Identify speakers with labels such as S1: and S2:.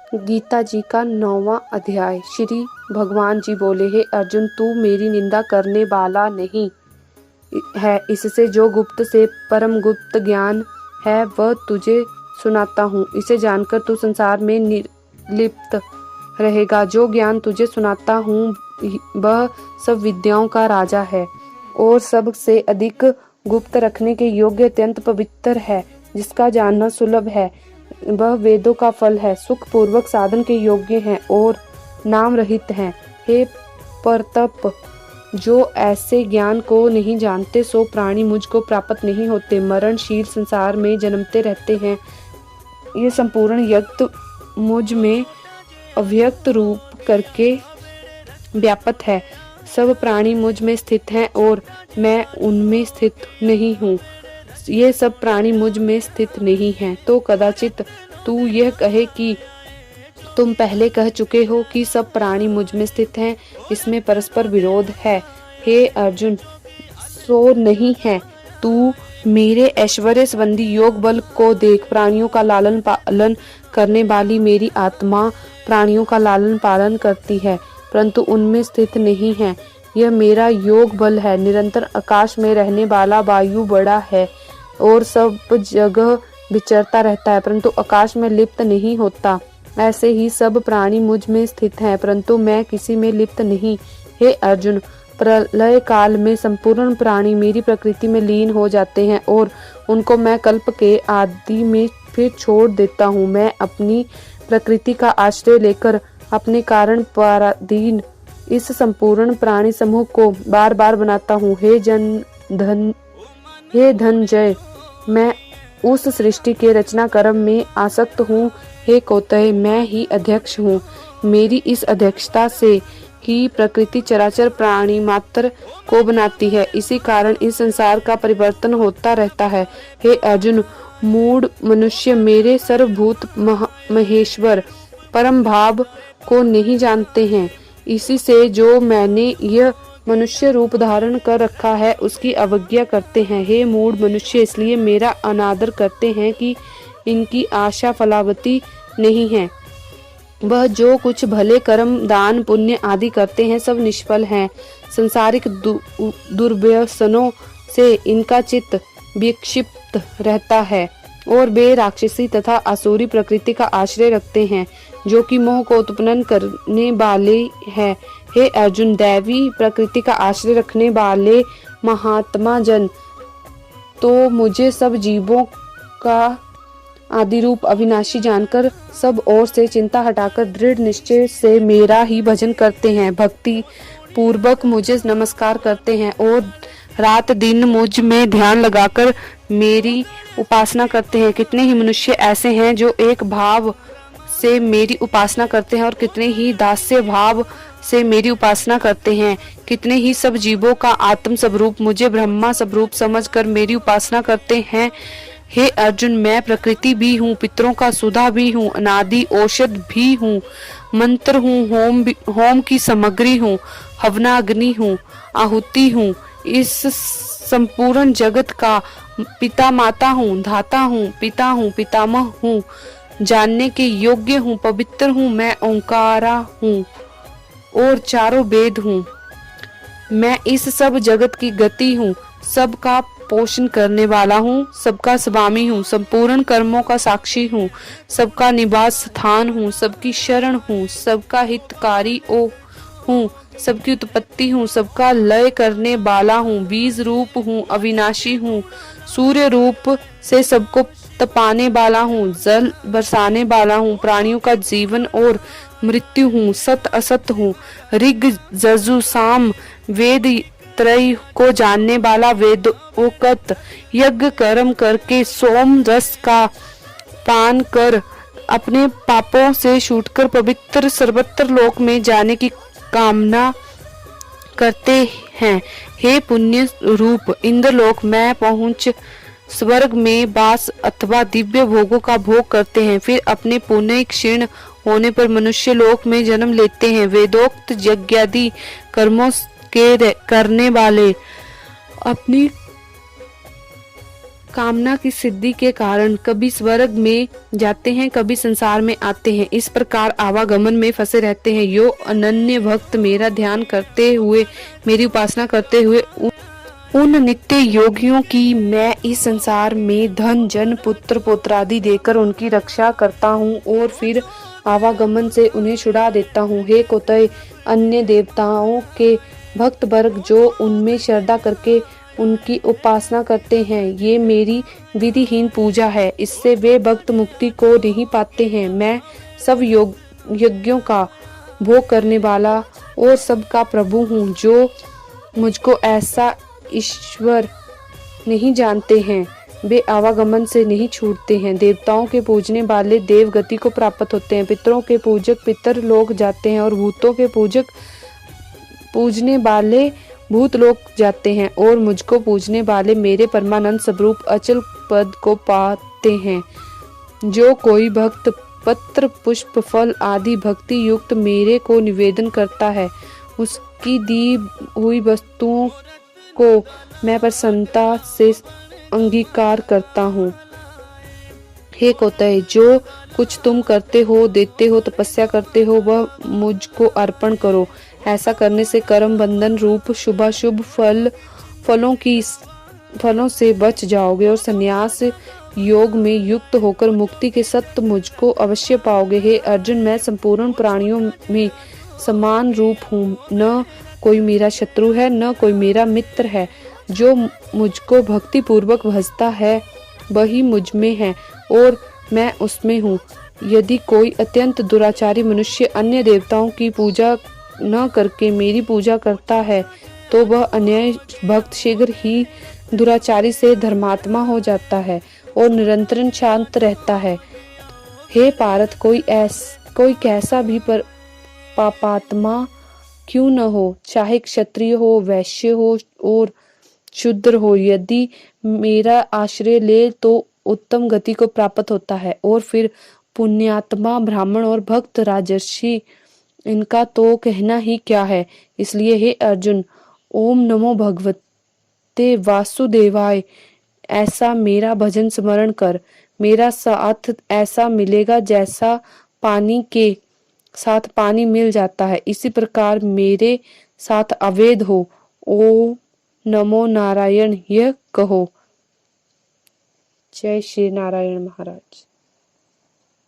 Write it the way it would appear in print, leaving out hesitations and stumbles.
S1: गीता जी का 9वां अध्याय। श्री भगवान जी बोले, हे अर्जुन, तू मेरी निंदा करने वाला नहीं है। इससे जो गुप्त से परम गुप्त ज्ञान है वह तुझे सुनाता हूँ। इसे जानकर तू संसार में निर्लिप्त रहेगा। जो ज्ञान तुझे सुनाता हूँ वह सब विद्याओं का राजा है और सबसे अधिक गुप्त रखने के योग्य अत्यंत पवित्र है। जिसका जानना सुलभ है वह वेदों का फल है, सुख पूर्वक साधन के योग्य हैं और नाम रहित हैं। हे परतप, जो ऐसे ज्ञान को नहीं जानते सो प्राणी मुझको प्राप्त नहीं होते, मरणशील संसार में जन्मते रहते हैं। ये संपूर्ण यज्ञ मुझ में अव्यक्त रूप करके व्याप्त है। सब प्राणी मुझ में स्थित हैं और मैं उनमें स्थित नहीं हूँ। ये सब प्राणी मुझ में स्थित नहीं हैं। तो कदाचित तू यह कहे कि तुम पहले कह चुके हो कि सब प्राणी मुझ में स्थित हैं, इसमें परस्पर विरोध है। हे अर्जुन, सो नहीं है। तू मेरे ऐश्वर्य संबंधी योग बल को देख। प्राणियों का लालन पालन करने वाली मेरी आत्मा प्राणियों का लालन पालन करती है, परंतु उनमें स्थित नहीं है। यह मेरा योग बल है। निरंतर आकाश में रहने वाला वायु बड़ा है और सब जगह विचरता रहता है, परंतु आकाश में लिप्त नहीं होता। ऐसे ही सब प्राणी मुझ में स्थित हैं, परंतु मैं किसी में लिप्त नहीं। हे अर्जुन, प्रलय काल में संपूर्ण प्राणी मेरी प्रकृति में लीन हो जाते हैं और उनको मैं कल्प के आदि में फिर छोड़ देता हूँ। मैं अपनी प्रकृति का आश्रय लेकर अपने कारण पराधीन इस संपूर्ण प्राणी समूह को बार बार बनाता हूँ। हे धनंजय, मैं उस सृष्टि के रचना कर्म में आसक्त हूँ। हे कौतुय, मैं ही अध्यक्ष हूँ। मेरी इस अध्यक्षता से ही प्रकृति चराचर प्राणी मात्र को बनाती है। इसी कारण इस संसार का परिवर्तन होता रहता है। हे अर्जुन, मूढ़ मनुष्य मेरे सर्वभूत महेश्वर परम भाव को नहीं जानते हैं। इसी से जो मैंने यह मनुष्य रूप धारण कर रखा है उसकी अवज्ञा करते हैं। हे मूढ़ मनुष्य, इसलिए मेरा अनादर करते हैं कि इनकी आशा फलावती नहीं है। वह जो कुछ भले कर्म दान पुण्य आदि करते हैं सब निष्फल हैं। संसारिक दुर्व्यसनों से इनका चित्त विक्षिप्त रहता है और वे राक्षसी तथा असुरी प्रकृति का आश्रय रखते हैं, जो कि मोह को उत्पन्न करने वाले हैं। हे अर्जुन, दैवी प्रकृति का आश्रय रखने वाले महात्मा जन तो मुझे सब जीवों का आदि रूप अविनाशी जानकर सब ओर से चिंता हटाकर दृढ़ निश्चय से मेरा ही भजन करते हैं। भक्ति पूर्वक मुझे नमस्कार करते हैं और रात दिन मुझ में ध्यान लगाकर मेरी उपासना करते हैं। कितने ही मनुष्य ऐसे हैं जो एक भाव से मेरी उपासना करते हैं और कितने ही दास्य भाव से मेरी उपासना करते हैं। कितने ही सब जीवों का आत्म स्वरूप मुझे ब्रह्मा स्वरूप समझकर मेरी उपासना करते हैं। हे अर्जुन, मैं प्रकृति भी हूँ, पितरों का सुधा भी हूँ, अनादि औषध भी हूँ, मंत्र हूँ, होम की सामग्री हूँ, हवनाग्नि हूँ, आहुति हूँ, इस संपूर्ण जगत का पिता माता हूँ, धाता हूँ, पिता हूँ, पितामह हूँ, जानने के योग्य हूँ, पवित्र हूँ, मैं ओंकारा हूँ और चारों वेद हूँ। मैं इस सब जगत की गति हूँ, सबका पोषण करने वाला हूँ, सबका स्वामी हूँ, संपूर्ण कर्मों का साक्षी हूँ, सबका निवास स्थान हूँ, सबकी शरण हूँ, सबका हितकारी हूँ, सबकी उत्पत्ति हूँ, सबका लय करने वाला हूँ, बीज रूप हूँ, अविनाशी हूँ, सूर्य रूप से सबको तपाने वाला हूँ, जल बरसाने वाला हूँ, प्राणियों का जीवन और मृत्यु हूँ, सत असत हूँ, ऋग यजु साम वेद त्रय को जानने वाला, वेदोक्त यज्ञ कर्म करके सोम रस का पान कर अपने पापों से छूटकर पवित्र सर्वत्र लोक में जाने की कामना करते हैं। हे पुण्य रूप इंद्रलोक में पहुँच स्वर्ग में वास अथवा दिव्य भोगों का भोग करते हैं, फिर अपने पुण्य क्षीण होने पर मनुष्य लोक में जन्म लेते हैं। वेदोक्त यज्ञादि कर्मों के करने वाले अपनी कामना की सिद्धि के कारण कभी स्वर्ग में जाते हैं, कभी संसार में आते हैं। इस प्रकार आवागमन में फंसे रहते हैं। यो अनन्य भक्त मेरा ध्यान करते हुए, मेरी उपासना करते हुए उन नित्य योगियों की मैं इस संसार में धन जन पुत्र पौत्रादि देकर उनकी रक्षा करता हूँ और फिर आवागमन से उन्हें छुड़ा देता हूँ। हे कौतुय, अन्य देवताओं के भक्त वर्ग जो उनमें श्रद्धा करके उनकी उपासना करते हैं, ये मेरी विधिहीन पूजा है। इससे वे भक्त मुक्ति को नहीं पाते हैं। मैं सब यज्ञों का भोग करने वाला और सबका प्रभु हूँ। जो मुझको ऐसा ईश्वर नहीं जानते हैं, वे आवागमन से नहीं छूटते हैं। देवताओं के पूजने वाले देव गति को प्राप्त होते हैं। पितरों के पूजक पितर लोक जाते हैं और भूतों के पूजक पूजने वाले भूत लोक जाते हैं और मुझको पूजने वाले मेरे परमानंद स्वरूप अचल पद को पाते हैं। जो कोई भक्त पत्र पुष्प फल आदि भक्ति युक्त मेरे को निवेदन करता है, उसकी दी हुई वस्तुओं को मैं प्रसन्नता से अंगीकार करता हूँ। हे कौतुय, जो कुछ तुम करते हो, देते हो, तपस्या करते हो, वह मुझको अर्पण करो। ऐसा करने से कर्म बंधन रूप शुभाशुभ फलों से बच जाओगे और संन्यास योग में युक्त होकर मुक्ति के सत्य मुझको अवश्य पाओगे। हे अर्जुन, मैं संपूर्ण प्राणियों में समान रूप हूँ। न कोई मेरा शत्रु है, न कोई मेरा मित्र है। जो मुझको भक्ति पूर्वक भजता है वही मुझ में है और मैं उसमें हूँ। यदि कोई अत्यंत दुराचारी मनुष्य अन्य देवताओं की पूजा न करके मेरी पूजा करता है, तो वह अन्य भक्त शीघ्र ही दुराचारी से धर्मात्मा हो जाता है और निरंतर शांत रहता है। हे पार्थ, कोई कैसा भी पापात्मा क्यों न हो, चाहे क्षत्रिय हो, वैश्य हो और शूद्र हो, यदि मेरा आश्रय ले तो उत्तम गति को प्राप्त होता है। और फिर पुण्यात्मा ब्राह्मण और भक्त राजर्षि, इनका तो कहना ही क्या है। इसलिए हे अर्जुन, ओम नमो भगवते वासुदेवाय ऐसा मेरा भजन स्मरण कर। मेरा साथ ऐसा मिलेगा जैसा पानी के साथ पानी मिल जाता है। इसी प्रकार मेरे साथ अवैध हो। ओम नमो नारायण यह कहो। जय श्री नारायण महाराज।